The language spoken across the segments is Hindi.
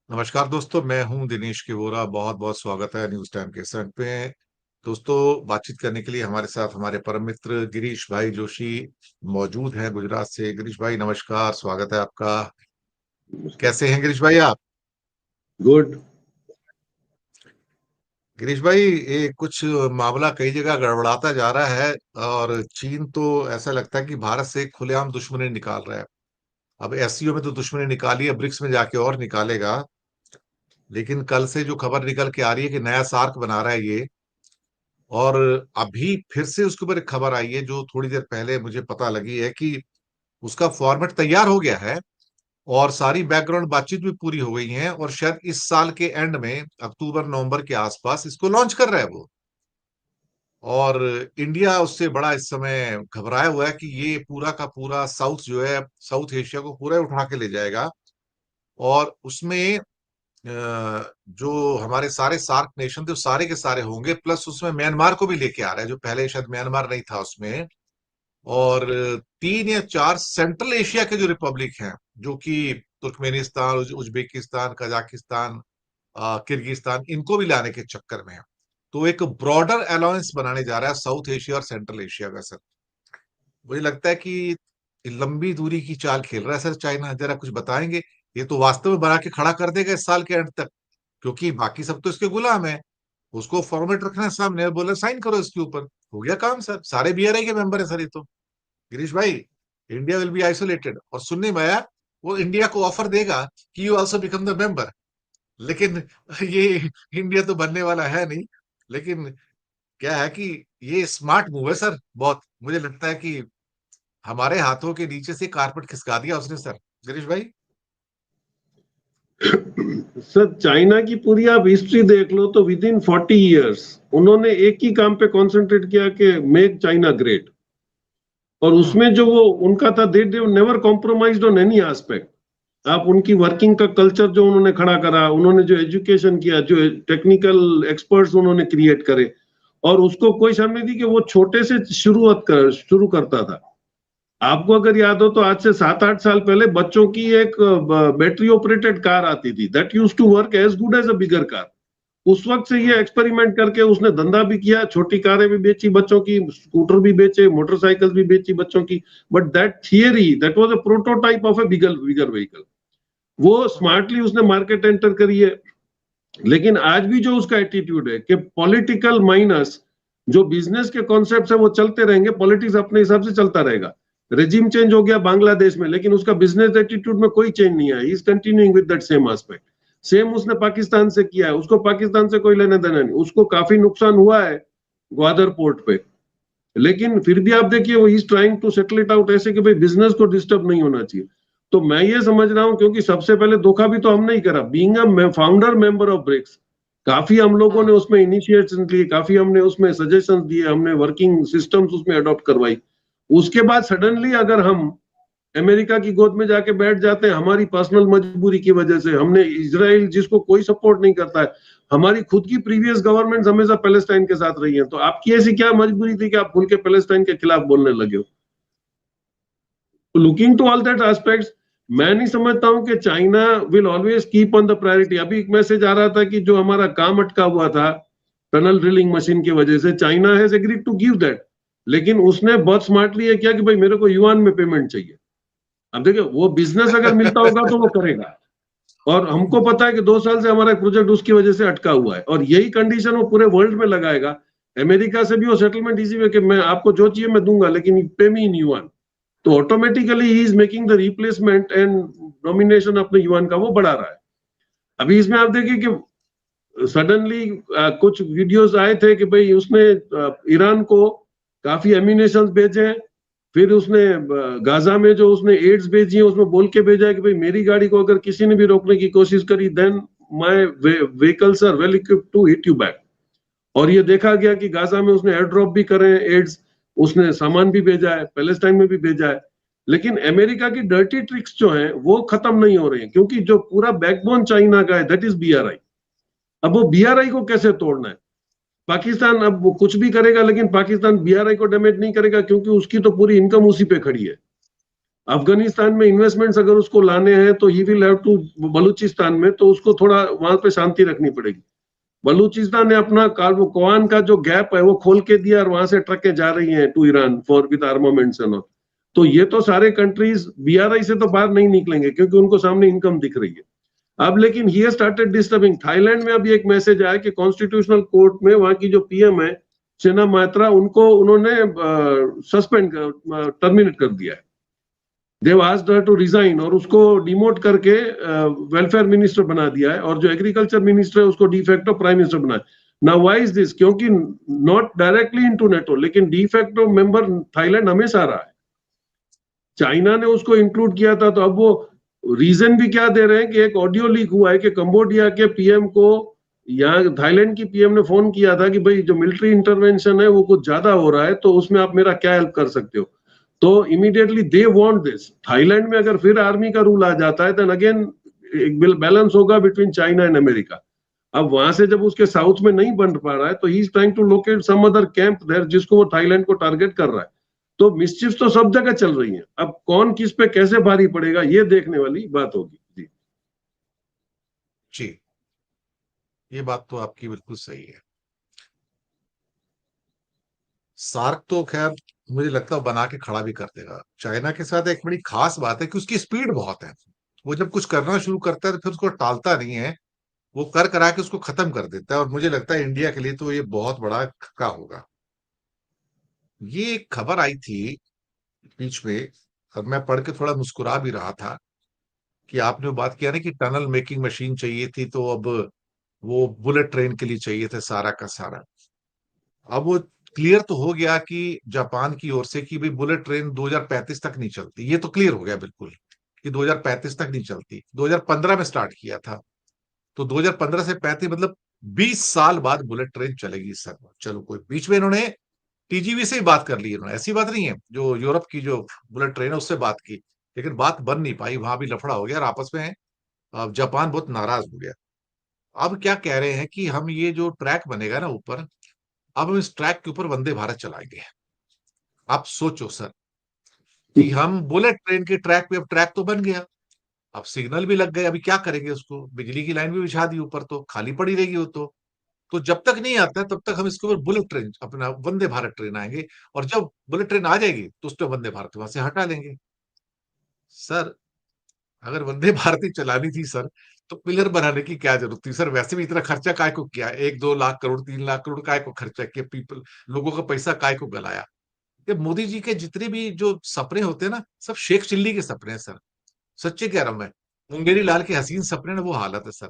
नमस्कार दोस्तों, मैं हूं दिनेश किवोरा। बहुत बहुत स्वागत है न्यूज टाइम के संग पे। दोस्तों, बातचीत करने के लिए हमारे साथ हमारे परम मित्र गिरीश भाई जोशी मौजूद हैं गुजरात से। गिरीश भाई नमस्कार, स्वागत है आपका। कैसे हैं गिरीश भाई आप? गुड। गिरीश भाई, ये कुछ मामला कई जगह गड़बड़ाता जा रहा है और चीन तो ऐसा लगता है कि भारत से खुलेआम दुश्मनी निकाल रहा है। अब एससीओ में तो दुश्मनी निकाली है, ब्रिक्स में जाके और निकालेगा। लेकिन कल से जो खबर निकल के आ रही है कि नया सार्क बना रहा है ये, और अभी फिर से उसके ऊपर एक खबर आई है जो थोड़ी देर पहले मुझे पता लगी है कि उसका फॉर्मेट तैयार हो गया है और सारी बैकग्राउंड बातचीत भी पूरी हो गई है और शायद इस साल के एंड में अक्टूबर नवंबर के आसपास इसको लॉन्च कर रहा है वो। और इंडिया उससे बड़ा इस समय घबराया हुआ है कि ये पूरा का पूरा साउथ जो है, साउथ एशिया को पूरा उठा के ले जाएगा। और उसमें जो हमारे सारे सार्क नेशन थे वो सारे के सारे होंगे, प्लस उसमें म्यांमार को भी लेके आ रहा है जो पहले शायद म्यांमार नहीं था उसमें। और 3 या 4 सेंट्रल एशिया के जो रिपब्लिक हैं, जो कि तुर्कमेनिस्तान, उज्बेकिस्तान, कजाकिस्तान, किर्गिस्तान, इनको भी लाने के चक्कर में है। तो एक ब्रॉडर अलायंस बनाने जा रहा है साउथ एशिया और सेंट्रल एशिया का सर। मुझे लगता है कि लंबी दूरी की चाल खेल रहा है सर चाइना। जरा कुछ बताएंगे? ये तो वास्तव में बना के खड़ा कर देगा इस साल के अंत तक, क्योंकि बाकी सब तो इसके गुलाम है। उसको फॉर्मेट रखना है सामने, बोला साइन करो इसके ऊपर, हो गया काम सर। सारे बीआरआई के मेंबर है सर ये तो। गिरीश भाई, इंडिया विल बी आइसोलेटेड। और सुनने में आया वो इंडिया को ऑफर देगा कि you also become the member. लेकिन ये इंडिया तो बनने वाला है नहीं। लेकिन क्या है कि ये स्मार्ट मूव है सर बहुत। मुझे लगता है कि हमारे हाथों के नीचे से कारपेट खिसका दिया उसने सर। गिरीश भाई। सर, चाइना की पूरी आप हिस्ट्री देख लो तो विद इन 40 इयर्स उन्होंने एक ही काम पे कंसंट्रेट किया कि मेक चाइना ग्रेट। और हम्म। उसमें जो वो उनका था, they never compromised on any aspect. आप उनकी वर्किंग का कल्चर जो उन्होंने खड़ा करा, उन्होंने जो एजुकेशन किया, जो टेक्निकल एक्सपर्ट्स उन्होंने क्रिएट करे, और उसको कोई शर्म नहीं थी कि वो छोटे से शुरू करता था। आपको अगर याद हो तो आज से 7-8 साल पहले बच्चों की एक बैटरी ऑपरेटेड कार आती थी, that use to work as good as a bigger car. उस वक्त से ये हम्म। एक्सपेरिमेंट करके उसने धंधा भी किया, छोटी कारें भी बेची बच्चों की, स्कूटर भी बेचे, मोटरसाइकिल भी बेची बच्चों की। But that theory, that was a prototype of A bigger bigger vehicle. वो हम्म। स्मार्टली उसने मार्केट एंटर करी है। लेकिन आज भी जो उसका एटीट्यूड है कि पॉलिटिकल माइनस जो बिजनेस के कॉन्सेप्ट है वो चलते रहेंगे, पॉलिटिक्स अपने हिसाब से चलता रहेगा। रेजिम चेंज हो गया बांग्लादेश में, लेकिन उसका बिजनेस एटीट्यूड में कोई चेंज नहीं आया। He is continuing with that same aspect. Same उसने पाकिस्तान से किया है, उसको पाकिस्तान से कोई लेना देना नहीं। उसको काफी नुकसान हुआ है ग्वादर पोर्ट पे, लेकिन फिर भी आप देखिए वो is trying to settle it out ऐसे कि भाई बिजनेस को डिस्टर्ब नहीं होना चाहिए। तो मैं ये समझ रहा हूं, क्योंकि सबसे पहले धोखा भी तो हमने ही करा, being a founder member of BRICS. काफी हम लोगों हम्म। ने उसमें इनिशिएशन लिए, काफी हमने उसमें सजेशंस दिए, हमने वर्किंग सिस्टम्स उसमें अडॉप्ट करवाई। उसके बाद सडनली अगर हम अमेरिका की गोद में जाके बैठ जाते हैं, हमारी पर्सनल मजबूरी की वजह से, हमने इजराइल जिसको कोई सपोर्ट नहीं करता है, हमारी खुद की प्रीवियस गवर्नमेंट हमेशा पैलेस्टाइन के साथ रही है, तो आपकी ऐसी क्या मजबूरी थी कि आप खुल के पैलेस्टाइन के खिलाफ बोलने लगे हो? Looking to all that aspects, मैं नहीं समझता हूं कि China will always keep on the priority. अभी एक मैसेज आ रहा था कि जो हमारा काम अटका हुआ था टनल ड्रिलिंग मशीन की वजह से, China has agreed to give that. लेकिन उसने बहुत स्मार्टली ये किया कि भाई मेरे को युआन में पेमेंट चाहिए। अब देखिए, वो बिजनेस अगर मिलता होगा तो वो करेगा। और हमको पता है कि 2 साल से हमारा प्रोजेक्ट उसकी वजह से अटका हुआ है, और यही कंडीशन वो पूरे वर्ल्ड में लगाएगा। अमेरिका से भी वो सेटलमेंट इसी में कि मैं आपको जो चाहिए मैं दूंगा, लेकिन पे मी इन युआन। तो automatically he is making the replacement and domination अपने युआन का वो बढ़ा रहा है। अभी इसमें आप देखिए कि सडनली कुछ वीडियोस आए थे कि भाई उसने ईरान को काफी एम्यूनेशन भेजे हैं। फिर उसने गाजा में जो उसने एड्स भेजी है उसमें बोल के भेजा है कि भाई मेरी गाड़ी को अगर किसी ने भी रोकने की कोशिश करी, then my vehicles are well equipped to hit you back. और ये देखा गया कि गाजा में उसने एयर ड्रॉप भी करे हैं एड्स, उसने सामान भी भेजा है, पैलेस्टाइन में भी भेजा है। लेकिन अमेरिका की डर्टी ट्रिक्स जो हैं वो खत्म नहीं हो रही हैं, क्योंकि जो पूरा बैकबोन चाइना का है दैट इज बीआरआई। अब वो बीआरआई को कैसे तोड़ना है? पाकिस्तान अब वो कुछ भी करेगा, लेकिन पाकिस्तान बीआरआई को डैमेज नहीं करेगा, क्योंकि उसकी तो पूरी इनकम उसी पे खड़ी है। अफगानिस्तान में इन्वेस्टमेंट्स अगर उसको लाने हैं तो he will have to, Balochistan में तो उसको थोड़ा वहां पे शांति रखनी पड़ेगी। बलूचिस्तान ने अपना कोआन का जो गैप है वो खोल के दिया और वहां से ट्रकें जा रही हैं to Iran for with armaments and all. तो ये तो सारे कंट्रीज बीआरआई से तो बाहर नहीं निकलेंगे क्योंकि उनको सामने इनकम दिख रही है। अब लेकिन ही स्टार्टेड डिस्टर्बिंग। थाईलैंड में अभी एक मैसेज आया कि कॉन्स्टिट्यूशनल कोर्ट में वहां की जो पीएम है सेना मात्रा, उनको उन्होंने सस्पेंड टर्मिनेट कर दिया है। देव आस्क्ड हर टू रिजाइन और उसको डिमोट करके वेलफेयर मिनिस्टर बना दिया है और जो एग्रीकल्चर मिनिस्टर है उसको डिफैक्टो प्राइम मिनिस्टर बनाया। Now why is this? क्योंकि नॉट डायरेक्टली इनटू नेटो लेकिन डिफैक्टो मेंबर थाईलैंड हमेशा रहा है। चाइना ने उसको इंक्लूड किया था, तो अब वो रीजन भी क्या दे रहे हैं कि एक ऑडियो लीक हुआ है कि कंबोडिया के पीएम को यहाँ थाईलैंड की पीएम ने फोन किया था कि भाई जो मिलिट्री इंटरवेंशन है वो कुछ ज्यादा हो रहा है, तो उसमें आप मेरा क्या हेल्प कर सकते हो। तो immediately they want this. Thailand में अगर फिर आर्मी का रूल आ जाता है देन अगेन एक बैलेंस होगा बिटवीन चाइना एंड अमेरिका। अब वहां से जब उसके साउथ में नहीं बन पा रहा है तो he is trying to locate some other camp there जिसको वो थाईलैंड को टारगेट कर रहा है। तो मिसचिफ तो सब जगह चल रही है। अब कौन किस पे कैसे भारी पड़ेगा ये देखने वाली बात होगी जी। जी, ये बात तो आपकी बिल्कुल सही है। सार्क तो खैर मुझे लगता है बना के खड़ा भी कर देगा। चाइना के साथ एक बड़ी खास बात है कि उसकी स्पीड बहुत है। वो जब कुछ करना शुरू करता है तो फिर उसको टालता नहीं है, वो कर करा के उसको खत्म कर देता है। और मुझे लगता है इंडिया के लिए तो ये बहुत बड़ा खतरा होगा। ये एक खबर आई थी बीच में और मैं पढ़ के थोड़ा मुस्कुरा भी रहा था कि आपने वो बात किया ना कि टनल मेकिंग मशीन चाहिए थी, तो अब वो बुलेट ट्रेन के लिए चाहिए थे सारा का सारा। अब वो क्लियर तो हो गया कि जापान की ओर से कि भाई बुलेट ट्रेन 2035 तक नहीं चलती। ये तो क्लियर हो गया बिल्कुल कि 2035 तक नहीं चलती। 2015 में स्टार्ट किया था, तो 2015 से 35 मतलब 20 साल बाद बुलेट ट्रेन चलेगी सर। चलो कोई बीच में इन्होंने टीजीवी से ही बात कर ली, इन्होंने ऐसी बात नहीं है, जो यूरोप की जो बुलेट ट्रेन है उससे बात की, लेकिन बात बन नहीं पाई। वहां भी लफड़ा हो गया और आपस में जापान बहुत नाराज हो गया। अब क्या कह रहे हैं कि हम ये जो ट्रैक बनेगा ना ऊपर, अब हम इस ट्रैक के ऊपर वंदे भारत चलाएंगे। आप सोचो सर कि हम बुलेट ट्रेन के ट्रैक पे, अब ट्रैक तो बन गया, अब सिग्नल भी लग गए, अभी क्या करेंगे उसको? बिजली की लाइन भी बिछा दी ऊपर, तो खाली पड़ी रहेगी वो तो जब तक नहीं आता तब तक हम इसके ऊपर बुलेट ट्रेन, अपना वंदे भारत ट्रेन आएंगे, और जब बुलेट ट्रेन आ जाएगी तो उसमें वंदे भारत वहां से हटा लेंगे। सर, अगर वंदे भारत ही चलानी थी सर, तो पिलर बनाने की क्या जरूरत थी सर? वैसे भी इतना खर्चा काय को किया, 1-2 लाख करोड़ 3 लाख करोड़ काय को खर्चा किया, पीपल लोगों का पैसा काय को गलाया। ये मोदी जी के जितने भी जो सपने होते हैं ना, सब शेख चिल्ली के सपने हैं सर। सच्चे कह रहा हूं मैं, मुंगेरी लाल के हसीन सपने ना वो हालत है सर।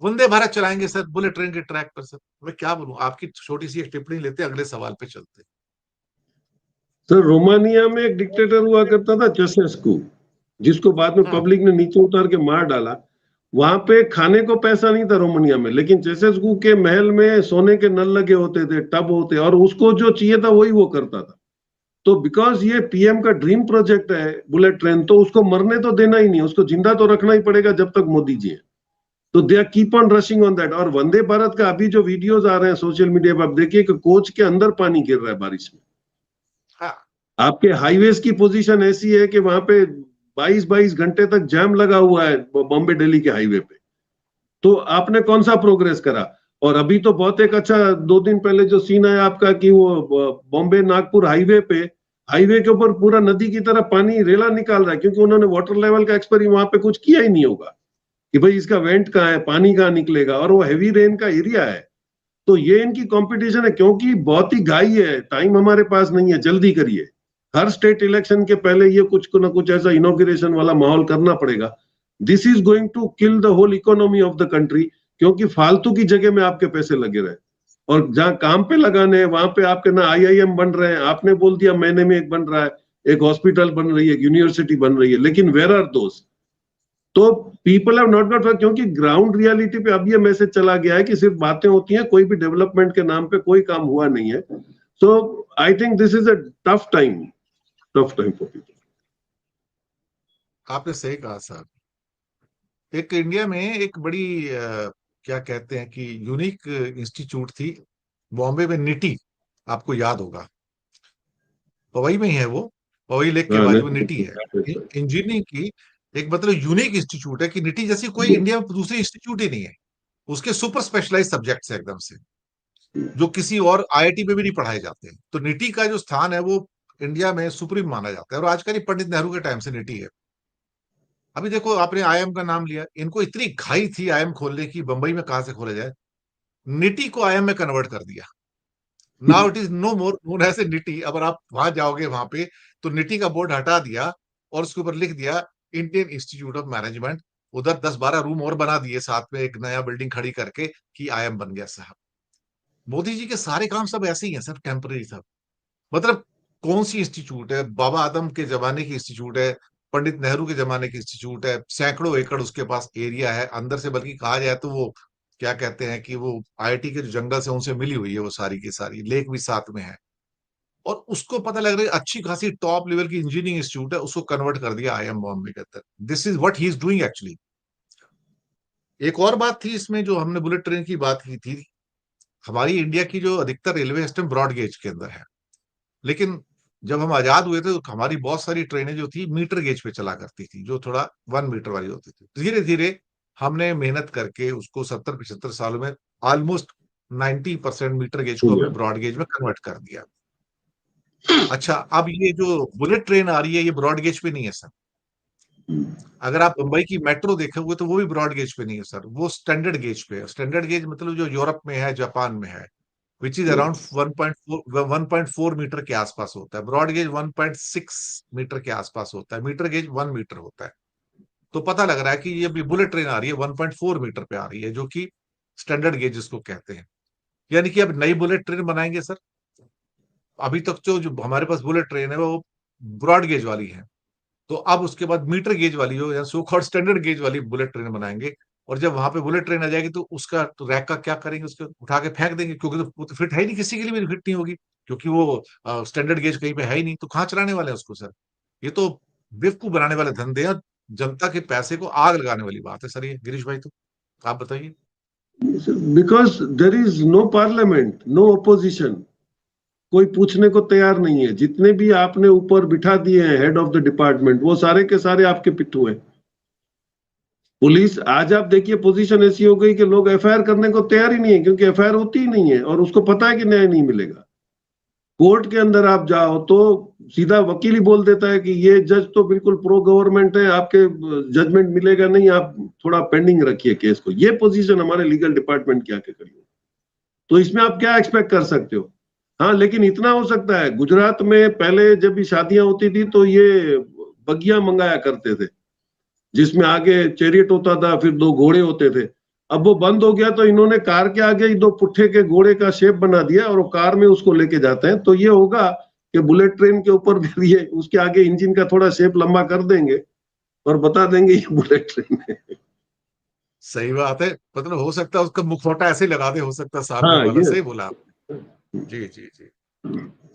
वंदे भारत चलाएंगे सर बुलेट ट्रेन के ट्रैक पर सर। मैं क्या बोलूं, आपकी छोटी सी एक टिप्पणी लेते अगले सवाल पे चलते। सर रोमानिया में एक डिक्टेटर हुआ करता था चेसेस्कू, जिसको बाद में हम्म। पब्लिक ने नीचे उतार के मार डाला। वहां पे खाने को पैसा नहीं था रोमानिया में, लेकिन चेसेस्कू के महल में सोने के नल लगे होते थे, टब होते, और उसको जो चाहिए था वही वो करता था। तो बिकॉज ये पीएम का ड्रीम प्रोजेक्ट है बुलेट ट्रेन, तो उसको मरने तो देना ही नहीं, उसको जिंदा तो रखना ही पड़ेगा जब तक मोदी जी है। तो they are keep on rushing on that. और वंदे भारत का अभी जो वीडियोस आ रहे हैं सोशल मीडिया पर, आप देखिए कि कोच के अंदर पानी गिर रहा है बारिश में। हाँ। आपके हाईवेज की पोजीशन ऐसी है कि वहां पे 22-22 घंटे तक जाम लगा हुआ है बॉम्बे दिल्ली के हाईवे पे। तो आपने कौन सा प्रोग्रेस करा? और अभी तो बहुत एक अच्छा 2 दिन पहले जो सीन है आपका कि वो बॉम्बे नागपुर हाईवे पे, हाईवे के ऊपर पूरा नदी की तरह पानी रेला निकाल रहा है, क्योंकि उन्होंने वाटर लेवल का एक्सपेरिमेंट वहां पे कुछ किया ही नहीं होगा कि भाई इसका वेंट कहाँ है, पानी कहाँ निकलेगा, और वो हैवी रेन का एरिया है। तो ये इनकी कंपटीशन है, क्योंकि बहुत ही घाई है, टाइम हमारे पास नहीं है, जल्दी करिए। हर स्टेट इलेक्शन के पहले ये कुछ ना कुछ ऐसा इनॉग्रेशन वाला माहौल करना पड़ेगा। This is going to kill the whole economy of the country, क्योंकि फालतू की जगह में आपके पैसे लगे रहे, और जहां काम पे लगाने हैं वहां पे आपके ना आईआईएम बन रहे हैं, आपने बोल दिया महीने में एक बन रहा है, एक हॉस्पिटल बन रही है, एक यूनिवर्सिटी बन रही है, लेकिन वेयर आर दोस्त? तो पीपल हैव नॉट गॉट, क्योंकि ग्राउंड रियलिटी पे अब ये मैसेज चला गया है कि सिर्फ बातें होती हैं, कोई भी डेवलपमेंट के नाम पे कोई काम हुआ नहीं है। So I think this is a tough time, tough time for people. आपने सही कहा सर। एक इंडिया में एक बड़ी क्या कहते हैं कि यूनिक इंस्टीट्यूट थी बॉम्बे में, निटी, आपको याद होगा, पवई में ही है वो। पवई लेक के हाँ, बाजू में नहीं, निटी है। नहीं, इंजीनियरिंग की एक मतलब यूनिक इंस्टीट्यूट है कि निटी जैसी कोई नहीं, इंडिया में दूसरी इंस्टीट्यूट ही नहीं है। उसके सुपर स्पेशलाइज सब्जेक्ट्स है एकदम से, जो किसी और आईआईटी में भी नहीं पढ़ाए जाते हैं। तो निटी का जो स्थान है वो इंडिया में सुप्रीम माना जाता है, और आज का नहीं, पंडित नेहरू के टाइम से निटी है। अभी देखो, आपने आईएम का नाम लिया, इनको इतनी घाई थी आईएम खोलने की, बंबई में कहां से खोला जाए, निटी को आईएम में कन्वर्ट कर दिया। Now it is no more known as a NITI. अगर आप वहां जाओगे वहां पे, तो निटी का बोर्ड हटा दिया और उसके ऊपर लिख दिया इंडियन इंस्टीट्यूट ऑफ मैनेजमेंट। उधर 10-12 रूम और बना दिए साथ में, एक नया बिल्डिंग खड़ी करके, कि आईएम बन गया साहब। मोदी जी के सारे काम सब ऐसे ही हैं, सब टेम्पररी सब। मतलब कौन सी इंस्टीट्यूट है, बाबा आदम के जमाने की इंस्टीट्यूट है, पंडित नेहरू के जमाने की इंस्टीट्यूट है, सैकड़ों एकड़ उसके पास एरिया है अंदर से, बल्कि कहा जाए तो वो क्या कहते हैं कि वो आईआईटी के जो जंगल से उनसे मिली हुई है वो सारी की सारी, लेक भी साथ में है। और उसको पता लग रहा है अच्छी खासी टॉप लेवल की इंजीनियरिंग इंस्टीट्यूट है, उसको कन्वर्ट कर दिया आईएम बॉम्बे के अंदर। This is what he is doing actually. एक और बात थी इसमें, जो हमने बुलेट ट्रेन की बात की थी, हमारी इंडिया की जो अधिकतर रेलवे सिस्टम ब्रॉड गेज के अंदर है, लेकिन जब हम आजाद हुए थे तो हमारी बहुत सारी ट्रेनें जो थी मीटर गेज पे चला करती थी, जो थोड़ा 1 मीटर वाली होती थी। धीरे धीरे हमने मेहनत करके उसको 70-75 सालों में ऑलमोस्ट 90% मीटर गेज हो को हमने गया। ब्रॉड गेज में कन्वर्ट कर दिया। अच्छा, अब ये जो बुलेट ट्रेन आ रही है, ये ब्रॉड गेज पे नहीं है सर। अगर आप मुंबई की मेट्रो देखोगे तो वो भी ब्रॉड गेज पे नहीं है सर, वो स्टैंडर्ड गेज पे है। स्टैंडर्ड गेज मतलब जो यूरोप में है, जापान में है, विच इज अराउंड 1.4 मीटर के आसपास होता है। ब्रॉड गेज 1.6 मीटर के आसपास होता है, मीटर गेज 1 मीटर होता है। तो पता लग रहा है कि ये अभी बुलेट ट्रेन आ रही है 1.4 मीटर पे आ रही है, जो कि स्टैंडर्ड गेज जिसको कहते हैं। यानी कि अब नई बुलेट ट्रेन बनाएंगे सर। अभी तक जो हमारे पास बुलेट ट्रेन है वो ब्रॉड गेज वाली है, तो अब उसके बाद मीटर गेज वाली हो या सो कॉल्ड स्टैंडर्ड गेज वाली बुलेट ट्रेन बनाएंगे। और जब वहां पे बुलेट ट्रेन आ जाएगी तो उसका तो रैक का क्या करेंगे, उसको उठा के फेंक देंगे, क्योंकि तो वो तो फिट है ही नहीं, किसी के लिए भी फिट नहीं होगी, क्योंकि वो स्टैंडर्ड गेज कहीं पे है ही नहीं, तो कहाँ चलाने वाले हैं उसको सर। ये तो बेवकूफ बनाने वाले धंधे हैं, और जनता के पैसे को आग लगाने वाली बात है सर ये, गिरीश भाई। तो आप बताइए। Because there is no parliament, no opposition, कोई पूछने को तैयार नहीं है। जितने भी आपने ऊपर बिठा दिए हैं हेड ऑफ द डिपार्टमेंट, वो सारे के सारे आपके पिट्ठू हैं। पुलिस आज आप देखिए पोजीशन ऐसी हो गई कि लोग एफआईआर करने को तैयार ही नहीं है, क्योंकि एफआईआर होती ही नहीं है और उसको पता है कि न्याय नहीं मिलेगा। कोर्ट के अंदर आप जाओ तो सीधा वकील ही बोल देता है कि ये जज तो बिल्कुल प्रो गवर्नमेंट है, आपके जजमेंट मिलेगा नहीं, आप थोड़ा पेंडिंग रखिए केस को। ये पोजीशन हमारे लीगल डिपार्टमेंट की आके खड़ी है। तो इसमें आप क्या एक्सपेक्ट कर सकते हो? हाँ, लेकिन इतना हो सकता है, गुजरात में पहले जब भी शादियां होती थी तो ये बगिया मंगाया करते थे, जिसमें आगे चैरियट होता था, फिर दो घोड़े होते थे। अब वो बंद हो गया तो इन्होंने कार के आगे ही दो पुट्ठे के घोड़े का शेप बना दिया और वो कार में उसको लेके जाते हैं। तो ये होगा कि बुलेट ट्रेन के ऊपर भी ये उसके आगे इंजन का थोड़ा शेप लंबा कर देंगे और बता देंगे ये बुलेट ट्रेन है। सही बात है, मतलब हो सकता है उसका मुखौटा ऐसे ही लगा दे, हो सकता है सामने हाँ, वाला। ये सही बोला आपने। जी जी जी।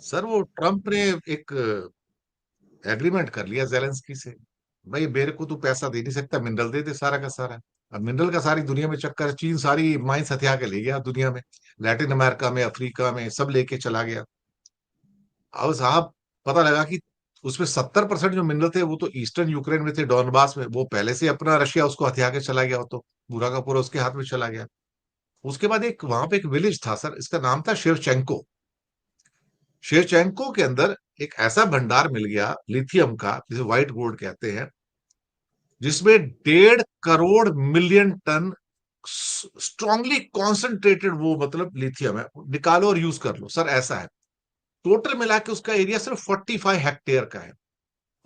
सर वो ट्रम्प ने एक एग्रीमेंट कर लिया जेलेंस्की से, भाई मेरे को तू पैसा दे नहीं सकता, मिनरल दे दे सारा का सारा। अब मिनरल का सारी दुनिया में चक्कर है, चीन सारी माइंस हथिया के ले गया दुनिया में, लैटिन अमेरिका में, अफ्रीका में, सब लेके चला गया। अब साहब पता लगा कि उसमें 70% जो मिनरल थे वो तो ईस्टर्न यूक्रेन में थे, डॉनबास में। वो पहले से अपना रशिया उसको हथिया के चला गया, वो तो पूरा का पूरा उसके हाथ में चला गया। उसके बाद एक वहां पे एक विलेज था सर, इसका नाम था शेवचेंको। शेवचेंको के अंदर एक ऐसा भंडार मिल गया लिथियम का, जिसे व्हाइट गोल्ड कहते हैं, जिसमें 1.5 crore million ton strongly concentrated वो मतलब लिथियम है। निकालो और यूज कर लो सर, ऐसा है। टोटल मिला के उसका एरिया सिर्फ 45 हेक्टेयर का है,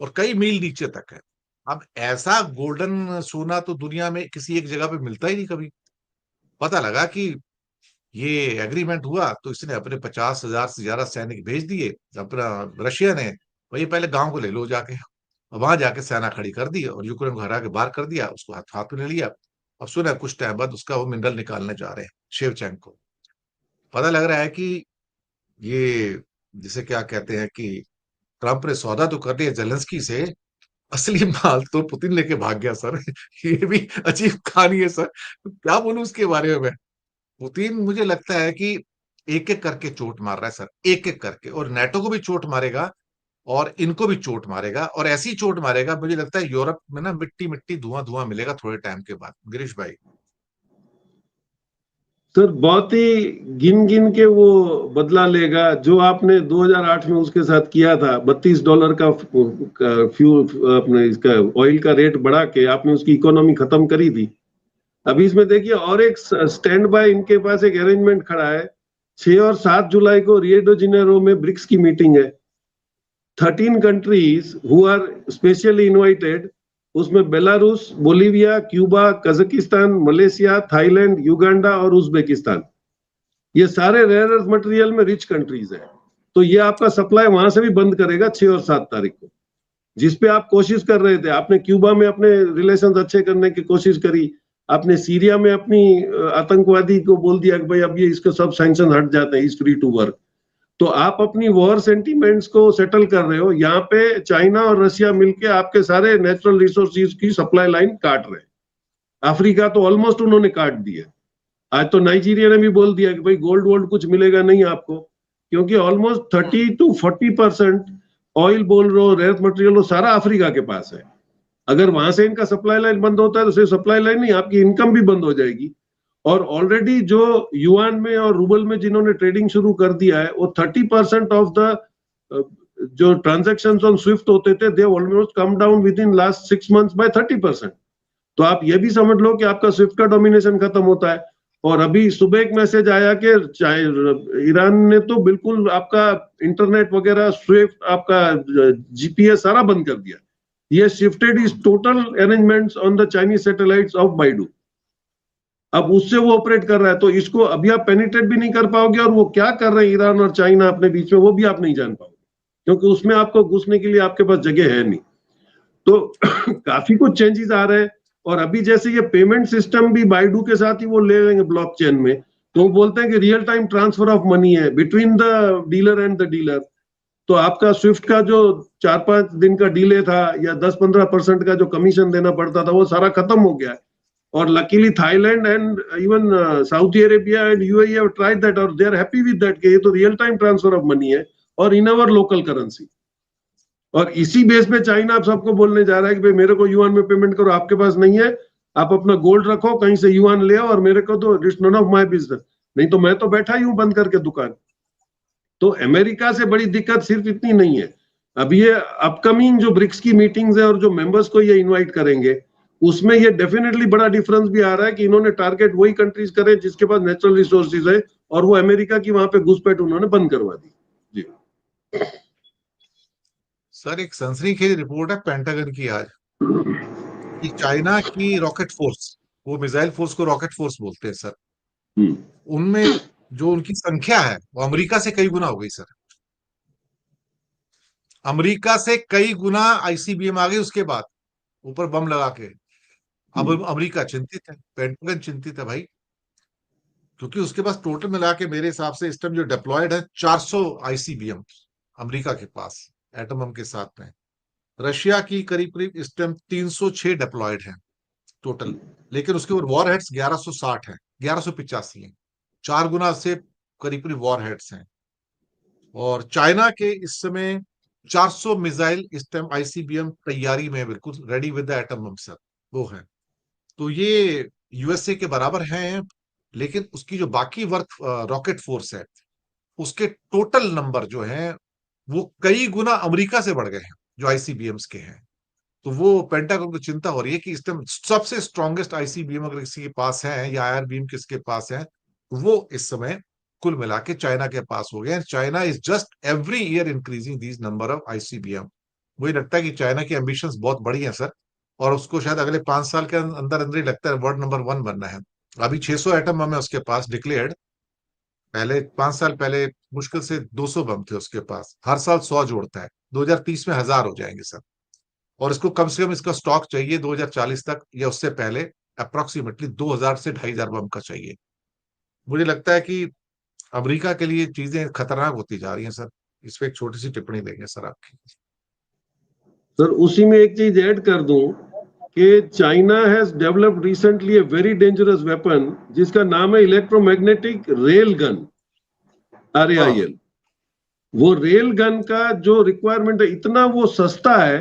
और कई मील नीचे तक है। अब ऐसा गोल्डन सोना तो दुनिया में किसी एक जगह पे मिलता ही नहीं कभी। पता लगा कि ये एग्रीमेंट हुआ तो इसने अपने 50,000 से ज्यादा सैनिक भेज दिए अपना, रशिया ने। वही पहले गांव को ले लो जाके, वहां जाके सेना खड़ी कर दी और यूक्रेन को हरा के बाहर कर दिया, उसको हाथ हाथ में ले लिया। अब सुना कुछ टाइम बाद उसका वो मिनरल निकालने जा रहे हैं शेवचेंको। पता लग रहा है कि ये, जिसे क्या कहते हैं कि ट्रंप ने सौदा तो कर लिया जेलेंस्की से, असली माल तो पुतिन लेके भाग गया सर। ये भी अजीब कहानी है सर, क्या बोलूं उसके बारे में मैं। पुतिन मुझे लगता है कि एक एक करके चोट मार रहा है सर, एक एक करके, और नेटो को भी चोट मारेगा। और इनको भी चोट मारेगा, और ऐसी चोट मारेगा मुझे लगता है यूरोप में ना मिट्टी मिट्टी धुआं धुआं मिलेगा थोड़े टाइम के बाद, गिरीश भाई। सर बहुत ही गिन गिन के वो बदला लेगा जो आपने 2008 में उसके साथ किया था। $32 का फ्यूल अपने इसका ऑयल का रेट बढ़ा के आपने उसकी इकोनॉमी खत्म करी थी। अभी इसमें देखिए और एक स्टैंड बाय इनके पास एक अरेंजमेंट खड़ा है। 6 और 7 जुलाई को रियो डी जेनेरो में ब्रिक्स की मीटिंग है। 13 countries who are specially invited, उसमें Belarus, Bolivia, Cuba, Kazakhstan, Malaysia, Thailand, Uganda और उज्बेकिस्तान, ये सारे रेयर अर्थ मटेरियल में रिच कंट्रीज है। तो ये आपका सप्लाई वहां से भी बंद करेगा 6 और 7 तारीख को, जिसपे आप कोशिश कर रहे थे। आपने क्यूबा में अपने रिलेशंस अच्छे करने की कोशिश करी, आपने सीरिया में अपनी आतंकवादी को बोल दिया कि भाई अब ये इसके सब सैंक्शन हट जाते हैं, इज फ्री टू वर्क। तो आप अपनी वॉर सेंटीमेंट्स को सेटल कर रहे हो। यहाँ पे चाइना और रशिया मिलके आपके सारे नेचुरल रिसोर्सेज की सप्लाई लाइन काट रहे हैं। अफ्रीका तो ऑलमोस्ट उन्होंने काट दिया। आज तो नाइजीरिया ने भी बोल दिया कि भाई गोल्ड वोल्ड कुछ मिलेगा नहीं आपको, क्योंकि ऑलमोस्ट 30 to 40% ऑयल बोल रहे हो, रेयर मटेरियल हो, सारा अफ्रीका के पास है। अगर वहां से इनका सप्लाई लाइन बंद होता है तो सिर्फ सप्लाई लाइन नहीं, आपकी इनकम भी बंद हो जाएगी। और ऑलरेडी जो युआन में और रूबल में जिन्होंने ट्रेडिंग शुरू कर दिया है, वो 30% ऑफ द जो ट्रांजेक्शन ऑन स्विफ्ट होते थे, they almost come down within last 6 months by 30%। तो आप ये भी समझ लो कि आपका स्विफ्ट का डोमिनेशन खत्म होता है। और अभी सुबह एक मैसेज आया कि ईरान ने तो बिल्कुल आपका इंटरनेट वगैरह, स्विफ्ट, आपका जीपीएस सारा बंद कर दिया। ये shifted is total arrangements on the Chinese satellites of Beidou. अब उससे वो ऑपरेट कर रहा है, तो इसको अभी आप पेनिट्रेट भी नहीं कर पाओगे, और वो क्या कर रहे हैं ईरान और चाइना अपने बीच में वो भी आप नहीं जान पाओगे, क्योंकि उसमें आपको घुसने के लिए आपके पास जगह है नहीं। तो काफी कुछ चेंजेस आ रहे हैं। और अभी जैसे ये पेमेंट सिस्टम भी बाइडू के साथ ही वो ले लेंगे ब्लॉकचेन में, तो वो बोलते हैं कि real time transfer of money है between the dealer and the dealer. तो आपका स्विफ्ट का जो 4-5 दिन का डिले था या 10-15% का जो कमीशन देना पड़ता था, वो सारा खत्म हो गया है। और luckily Thailand and even Saudi Arabia and UAE have tried that, और they are happy with that कि ये तो real time transfer of money है और इन अवर लोकल करेंसी। और इसी बेस पे चाइना आप सबको बोलने जा रहा है कि भाई मेरे को युआन में पेमेंट करो, आपके पास नहीं है, आप अपना गोल्ड रखो, कहीं से युआन ले आओ, और मेरे को तो it's none of my business, नहीं तो मैं तो बैठा ही हूं बंद करके दुकान। तो अमेरिका से बड़ी दिक्कत सिर्फ इतनी नहीं है। अब ये अपकमिंग जो ब्रिक्स की मीटिंग्स है और जो मेंबर्स को ये इनवाइट करेंगे, उसमें ये डेफिनेटली बड़ा डिफरेंस भी आ रहा है कि इन्होंने टारगेट वही कंट्रीज करे जिसके पास नेचुरल रिसोर्सेज है, और वो अमेरिका की वहां पे घुसपैठ उन्होंने बंद करवा दी। जी सर, एक सनसनीखेज रिपोर्ट है पेंटागन की आज, कि चाइना की रॉकेट फोर्स, वो मिसाइल फोर्स को रॉकेट फोर्स बोलते हैं सर, उनमें जो उनकी संख्या है वो अमेरिका से कई गुना हो गई सर। अमेरिका से कई गुना आईसीबीएम आ गई उसके बाद, ऊपर बम लगा के। अब अमेरिका चिंतित है, पेंटागन चिंतित है भाई, क्योंकि उसके पास टोटल मिला के मेरे हिसाब से इस टाइम जो डिप्लॉयड है 400 आईसीबीएम अमेरिका के पास, एटम बम के साथ में। रशिया की करीब करीब इस टाइम 306 डिप्लॉयड है टोटल, लेकिन उसके ऊपर वॉर हेड्स 1160 है, 1185 है, 4 गुना से करीब करीब वॉर हेड्स हैं। और चाइना के इस समय 400 मिसाइल इस टाइम आईसीबीएम तैयारी में, बिल्कुल ready with the atom bomb sir, वो है। तो ये यूएसए के बराबर हैं, लेकिन उसकी जो बाकी वर्क रॉकेट फोर्स है, उसके टोटल नंबर जो है वो कई गुना अमेरिका से बढ़ गए हैं जो आईसीबीएम्स के हैं। तो वो पेंटागन को चिंता हो रही है कि इस टाइम सबसे स्ट्रॉन्गेस्ट आईसीबीएम अगर किसी के पास है या आईआर बीम किसके पास है, वो इस समय कुल मिला के चाइना के पास हो गया। China is just every year increasing these number of ICBM. मुझे लगता है कि चाइना की एम्बिशंस बहुत बड़ी हैं सर, और उसको शायद अगले 5 साल के अंदर अंदर ही लगता है वर्ल्ड नंबर 1 बनना है। अभी 600 एटम बम है उसके पास डिक्लेयर्ड, पहले 5 साल पहले मुश्किल से 200 बम थे उसके पास, हर साल 100 जोड़ता है, 2030 में 1000 हो जाएंगे सर। और इसको कम से कम इसका स्टॉक चाहिए 2040 तक या उससे पहले अप्रोक्सीमेटली 2000 से 2500 बम का चाहिए। मुझे लगता है कि अमेरिका के लिए चीजें खतरनाक होती जा रही हैं सर। इस पे एक छोटी सी टिप्पणी देंगे सर आपकी। सर, उसी में एक चीज ऐड कर दूं कि China has developed recently a very dangerous weapon जिसका नाम है इलेक्ट्रोमैग्नेटिक रेल गन, RAIL। वो रेल गन का जो रिक्वायरमेंट है इतना वो सस्ता है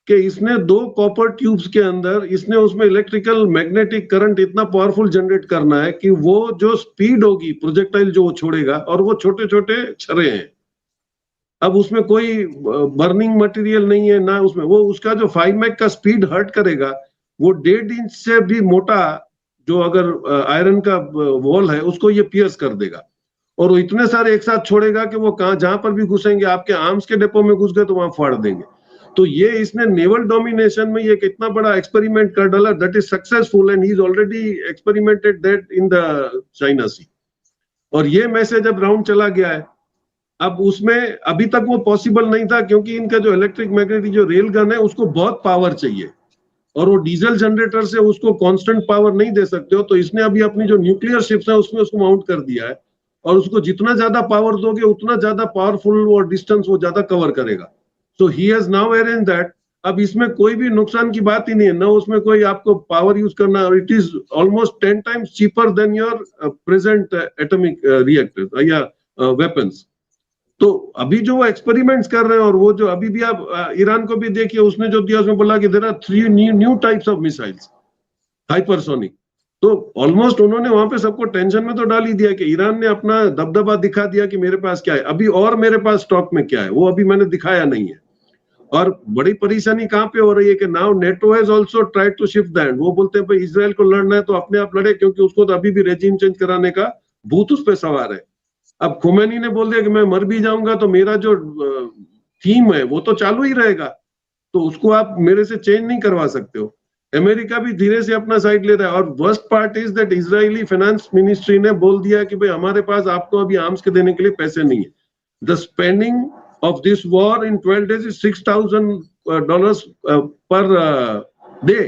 कि इसने 2 कॉपर ट्यूब्स के अंदर इसने उसमें इलेक्ट्रिकल मैग्नेटिक करंट इतना पावरफुल जनरेट करना है कि वो जो स्पीड होगी प्रोजेक्टाइल जो वो छोड़ेगा, और वो छोटे छोटे छर्रे हैं, अब उसमें कोई बर्निंग मटेरियल नहीं है ना उसमें, वो उसका जो 5 मैक का स्पीड हर्ट करेगा वो 1.5 इंच से भी मोटा जो अगर आयरन का वॉल है उसको ये पियर्स कर देगा, और वो इतने सारे एक साथ छोड़ेगा कि वो कहां जहां पर भी घुसेंगे, आपके आर्म्स के डिपो में घुस गए तो वहां फाड़ देंगे। तो ये इसने नेवल डोमिनेशन में ये कितना बड़ा एक्सपेरिमेंट कर डाला, that is successful and he is already experimented that in the China Sea. और ये मैसेज अब राउंड चला गया है। अब उसमें अभी तक वो पॉसिबल नहीं था क्योंकि इनका जो इलेक्ट्रिक मैग्नेटिक जो रेल गन है उसको बहुत पावर चाहिए, और वो डीजल जनरेटर से उसको कांस्टेंट पावर नहीं दे सकते हो, तो इसने अभी अपनी जो न्यूक्लियर शिप्स है उसमें उसको माउंट कर दिया है, और उसको जितना ज्यादा पावर दोगे उतना ज्यादा पावरफुल और डिस्टेंस वो ज्यादा कवर करेगा। So he has now arrange that. अब इसमें कोई भी नुकसान की बात ही नहीं है, ना उसमें कोई आपको पावर यूज करना, और it is almost 10 times cheaper than your present atomic reactor या वेपन्स। तो अभी जो वो एक्सपेरिमेंट्स कर रहे हैं, और वो जो अभी भी आप ईरान को भी देखिए, उसने जो दिया उसमें बोला कि there are 3 new types of missiles hypersonic. तो ऑलमोस्ट उन्होंने वहां पे सबको टेंशन में तो डाल ही दिया कि ईरान ने अपना दबदबा दिखा दिया कि मेरे पास क्या है अभी, और मेरे पास स्टॉक में क्या है वो अभी मैंने दिखाया नहीं है। और बड़ी परेशानी कहां पे हो रही है कि now NATO has also tried to shift that. वो बोलते हैं भाई इजराइल को लड़ना है तो अपने आप लड़े, क्योंकि उसको तो अभी भी रेजिम चेंज कराने का भूत उस पर सवार है। अब खुमैनी ने बोल दिया कि मैं मर भी जाऊंगा तो मेरा जो थीम है वो तो चालू ही रहेगा, तो उसको आप मेरे से चेंज नहीं करवा सकते हो। अमेरिका भी धीरे से अपना साइड ले रहा है, और worst part is that Israeli finance ministry ने बोल दिया कि भाई हमारे पास आपको अभी आर्म्स के देने के लिए पैसे नहीं है। The spending of this war in 12 days is $6,000 per day,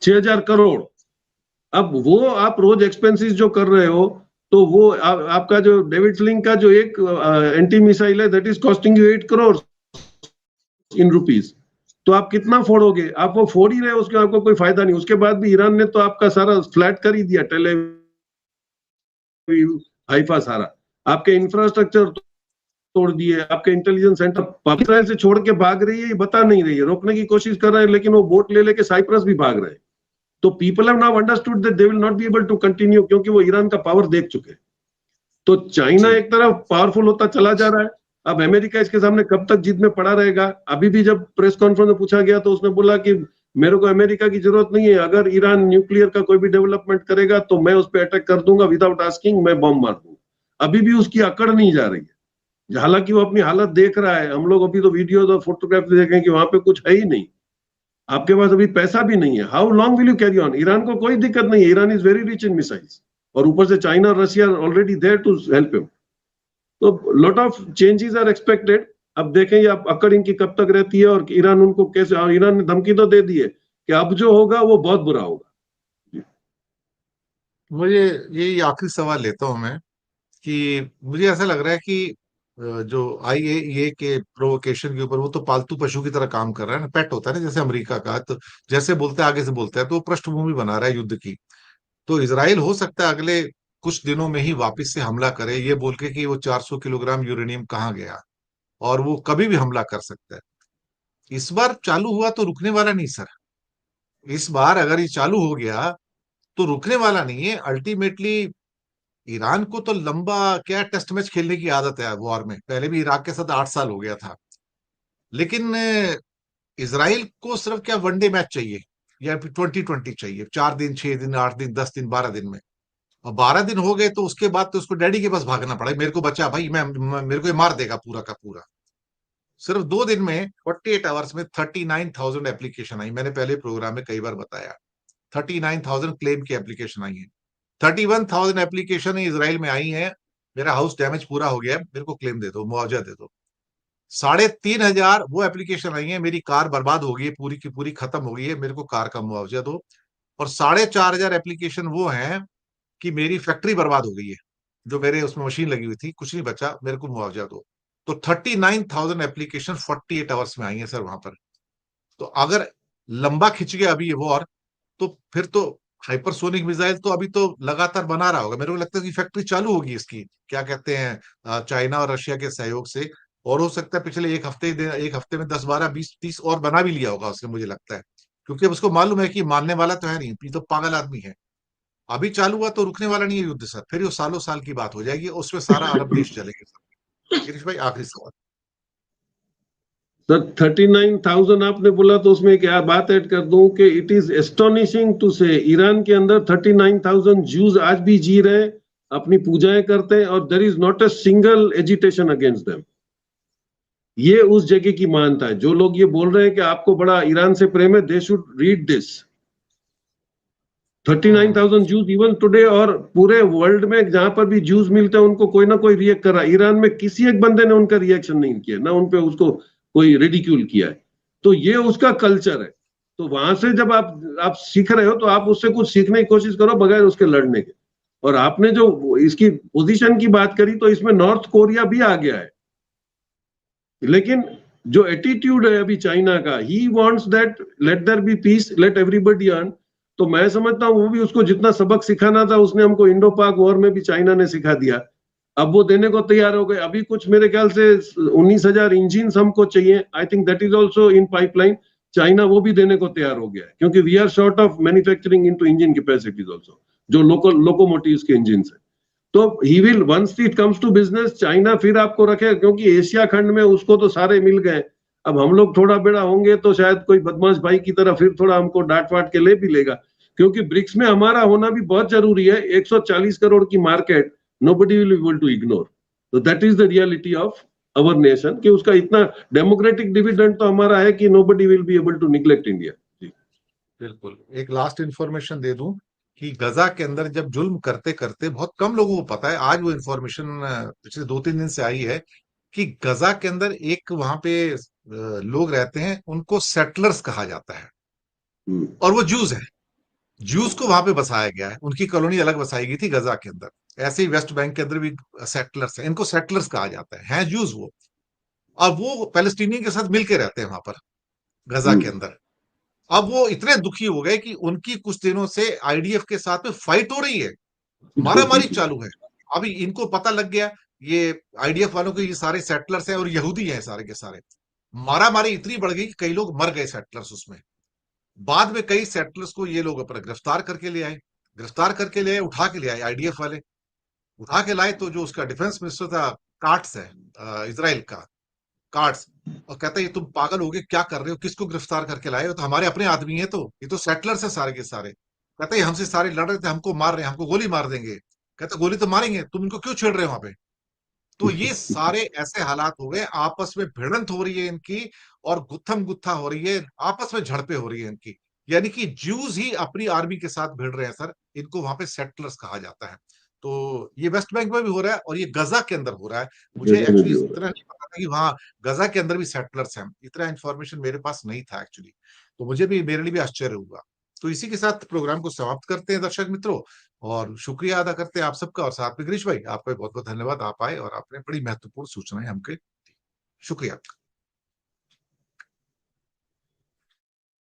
6,000 crore. अब वो आप रोज एक्सपेंसेस जो कर रहे हो, तो वो आपका जो डेविड लिंक का जो एक एंटी मिसाइल है that is costing you 8 crore in rupees. तो आप कितना फोड़ोगे, आप वो फोड़ ही रहे हो, उसके आपको कोई फायदा नहीं। उसके बाद भी ईरान ने तो आपका सारा फ्लैट कर ही दिया, टेल हाइफा सारा आपके इंफ्रास्ट्रक्चर तोड़ दिए, आपके इंटेलिजेंस सेंटर पाकिस्तान से छोड़ के भाग रही है, ये बता नहीं रही है, रोकने की कोशिश कर रहे हैं, लेकिन वो बोट ले लेके साइप्रस भी भाग रहे हैं। तो people have now understood that they will not be able to continue, क्योंकि वो ईरान का पावर देख चुके हैं। तो चाइना जी। एक तरफ पावरफुल होता चला जा रहा है, अब अमेरिका इसके सामने कब तक जीत में पड़ा रहेगा। अभी भी जब प्रेस कॉन्फ्रेंस में पूछा गया तो उसने बोला कि मेरे को अमेरिका की जरूरत नहीं है, अगर ईरान न्यूक्लियर का कोई भी डेवलपमेंट करेगा तो मैं उस पर अटैक कर दूंगा विदाउट आस्किंग, मैं बॉम्ब मार दूंगा। अभी भी उसकी अकड़ नहीं जा रही है, हालांकि वो अपनी हालत देख रहा है। हम लोग अभी तो वीडियोज और फोटोग्राफ देखें कि वहां पे कुछ है ही नहीं, आपके पास अभी पैसा भी नहीं है। How long will you carry on. Iran को कोई दिक्कत नहीं है, Iran is very rich in missiles, और ऊपर से चाइना और Russia already there to help him. तो lot of changes are expected. अब देखें ये अकड़ इनकी कब तक रहती है, और ईरान उनको कैसे, और ईरान ने धमकी तो दे दी है कि अब जो होगा वो बहुत बुरा होगा। मुझे यही आखिरी सवाल लेता हूं मैं कि मुझे ऐसा लग रहा है कि जो आईएईए के प्रोवोकेशन के ऊपर, वो तो पालतू पशु की तरह काम कर रहा है ना, पेट होता है ना जैसे अमेरिका का, तो जैसे बोलते हैं आगे से बोलता है, तो वो पृष्ठभूमि बना रहा है युद्ध की। तो इसराइल हो सकता है अगले कुछ दिनों में ही वापस से हमला करे, ये बोल के कि वो 400 किलोग्राम यूरेनियम कहाँ गया, और वो कभी भी हमला कर सकता है। इस बार चालू हुआ तो रुकने वाला नहीं सर। इस बार अगर ये चालू हो गया तो रुकने वाला नहीं है अल्टीमेटली। ईरान को तो लंबा क्या टेस्ट मैच खेलने की आदत है वॉर में, पहले भी इराक के साथ 8 साल हो गया था। लेकिन इसराइल को सिर्फ क्या वनडे मैच चाहिए, या फिर 2020 चाहिए, 4 दिन, 6 दिन, 8 दिन, 10 दिन, 12 दिन में। और 12 दिन हो गए तो उसके बाद तो उसको डैडी के पास भागना पड़ा, मेरे को बचा भाई, मेरे को ये मार देगा पूरा का पूरा। सिर्फ 2 दिन में 48 आवर्स में 39,000 एप्लीकेशन आई, मैंने पहले प्रोग्राम में कई बार बताया। 39,000 क्लेम की एप्लीकेशन आई है। 31,000 एप्लीकेशन इसराइल में आई है, मेरा हाउस डैमेज पूरा हो गया है, मेरे को क्लेम दे दो, मुआवजा दे दो। 3,500 वो एप्लीकेशन आई है, मेरी कार बर्बाद हो गई है, पूरी की पूरी खत्म हो गई है, मेरे को कार का मुआवजा दो। और 4,500 एप्लीकेशन वो हैं कि मेरी फैक्ट्री बर्बाद हो गई है, जो मेरे उसमें मशीन लगी हुई थी, कुछ नहीं बचा, मेरे को मुआवजा दो। तो 39,000 एप्लीकेशन 48 आवर्स में आई है सर वहां पर। तो अगर लंबा खिंच गया अभी ये वॉर, तो फिर तो हाइपरसोनिक मिसाइल तो अभी तो लगातार बना रहा होगा, मेरे को लगता है कि फैक्ट्री चालू होगी इसकी, क्या कहते हैं, चाइना और रशिया के सहयोग से। और हो सकता है पिछले एक हफ्ते में 10 12 20 30 और बना भी लिया होगा उसने, मुझे लगता है, क्योंकि अब उसको मालूम है कि मानने वाला तो है नहीं, ये तो पागल आदमी है। अभी चालू हुआ तो रुकने वाला नहीं है युद्ध सर, फिर ये सालों साल की बात हो जाएगी, उसमें सारा अरब देश चलेंगे सर। गिरीश भाई आखिरी सवाल। सर 39,000 आपने बोला, तो उसमें एक बात ऐड कर दूं कि इट इज एस्टोनिशिंग टू से ईरान के अंदर 39,000 जूस आज भी जी रहे हैं, अपनी पूजाएं करते हैं, और there is not a single agitation against them. ये उस जगह की मानता है। जो लोग ये बोल रहे हैं कि आपको बड़ा ईरान से प्रेम है, they should read this. 39,000 juice even today, और पूरे वर्ल्ड में जहां पर भी जूस मिलते हैं उनको कोई ना कोई रिएक्ट कर रहा है। ईरान में किसी एक बंदे ने उनका रिएक्शन नहीं किया, ना उनपे उसको कोई रिडिक्यूल किया है। तो ये उसका कल्चर है। तो वहां से जब आप सीख रहे हो तो आप उससे कुछ सीखने की कोशिश करो बगैर उसके लड़ने के। और आपने जो इसकी पोजीशन की बात करी, तो इसमें नॉर्थ कोरिया भी आ गया है। लेकिन जो एटीट्यूड है अभी चाइना का, he wants that let there be peace, let everybody earn. तो मैं समझता हूँ वो भी उसको जितना सबक सिखाना था उसने हमको इंडो पाक वॉर में भी चाइना ने सिखा दिया। अब वो देने को तैयार हो गए। अभी कुछ मेरे ख्याल से 19,000 इंजिन हमको चाहिए, I think that is also in pipeline. China वो भी देने को तैयार हो गया है, क्योंकि we are short of manufacturing into engine capacities also, जो लोकल लोकोमोटिव्स के इंजिन है। तो he will once it comes to business, China फिर आपको रखे, क्योंकि एशिया खंड में उसको तो सारे मिल गए। अब हम लोग थोड़ा बेड़ा होंगे तो शायद कोई बदमाश भाई की तरह फिर थोड़ा हमको डांट वाट के ले भी लेगा। क्योंकि ब्रिक्स में हमारा होना भी बहुत जरूरी है। 140 करोड़ की market, nobody will able to ignore. तो that is the reality of our nation, कि उसका इतना डेमोक्रेटिक डिविडेंड तो हमारा है कि nobody will be able to neglect India. बिल्कुल, एक लास्ट इंफॉर्मेशन दे दूं कि गजा के अंदर जब जुल्म करते करते, बहुत कम लोगों को पता है, आज वो इंफॉर्मेशन पिछले 2 3 दिन से आई है कि गजा के अंदर एक वहां पे लोग रहते हैं, उनको सेटलर्स कहा जाता है, और वो जूस है। जूस को वहां पे बसाया गया है, उनकी कॉलोनी अलग बसाई गई थी गजा के अंदर। ऐसे ही वेस्ट बैंक के अंदर भी सेटलर्स हैं, इनको सेटलर्स कहा जाता है जूस वो। और वो पैलेस्टीनियन के साथ मिलके रहते हैं वहां पर गजा के अंदर। अब वो इतने दुखी हो गए कि उनकी कुछ दिनों से आईडीएफ के साथ में फाइट हो रही है, मारामारी चालू है। अभी इनको पता लग गया, ये आईडीएफ वालों के, ये सारे सेटलर्स हैं और यहूदी हैं सारे के सारे। मारामारी इतनी बढ़ गई कि कई लोग मर गए सेटलर्स उसमें। बाद में कई सेटलर्स को ये लोग अपना गिरफ्तार करके ले आए, उठा के ले आए आईडीएफ वाले। उठा के लाए तो जो उसका डिफेंस मिनिस्टर था, काट्स है, इसराइल का, कार्ड्स, और कहता है ये तुम पागल हो गए, क्या कर रहे हो, किसको गिरफ्तार करके लाए हो, तो हमारे अपने आदमी है, तो ये तो सेटलर्स है सारे के सारे। कहता है हमसे सारे लड़ रहे थे, हमको मार रहे हैं, हमको गोली मार देंगे। कहता गोली तो मारेंगे, तुम इनको क्यों छेड़ रहे हो वहां पे। तो ये सारे ऐसे हालात हो गए, आपस में भिड़ंत हो रही है इनकी, और गुत्थम गुत्था हो रही है, आपस में झड़पें हो रही है इनकी। यानी कि ज्यूज ही अपनी आर्मी के साथ भिड़ रहे हैं सर, इनको वहां पे सेटलर्स कहा जाता है। तो ये वेस्ट बैंक में भी हो रहा है और ये गजा के अंदर हो रहा है। मुझे जगह में एक्चुअली भी हो रहा इतना नहीं पता था कि वहाँ गजा के अंदर भी सेटलर्स हैं, इतना इन्फॉर्मेशन मेरे पास नहीं था एक्चुअली। तो मेरे लिए भी आश्चर्य हुआ। तो इसी के साथ प्रोग्राम को समाप्त करते हैं दर्शक मित्रों, और शुक्रिया अदा करते हैं आप सबका, और साथ में गिरीश भाई आपका भी बहुत बहुत धन्यवाद, आप आए और आपने बड़ी महत्वपूर्ण सूचनाएं हमके दी। शुक्रिया।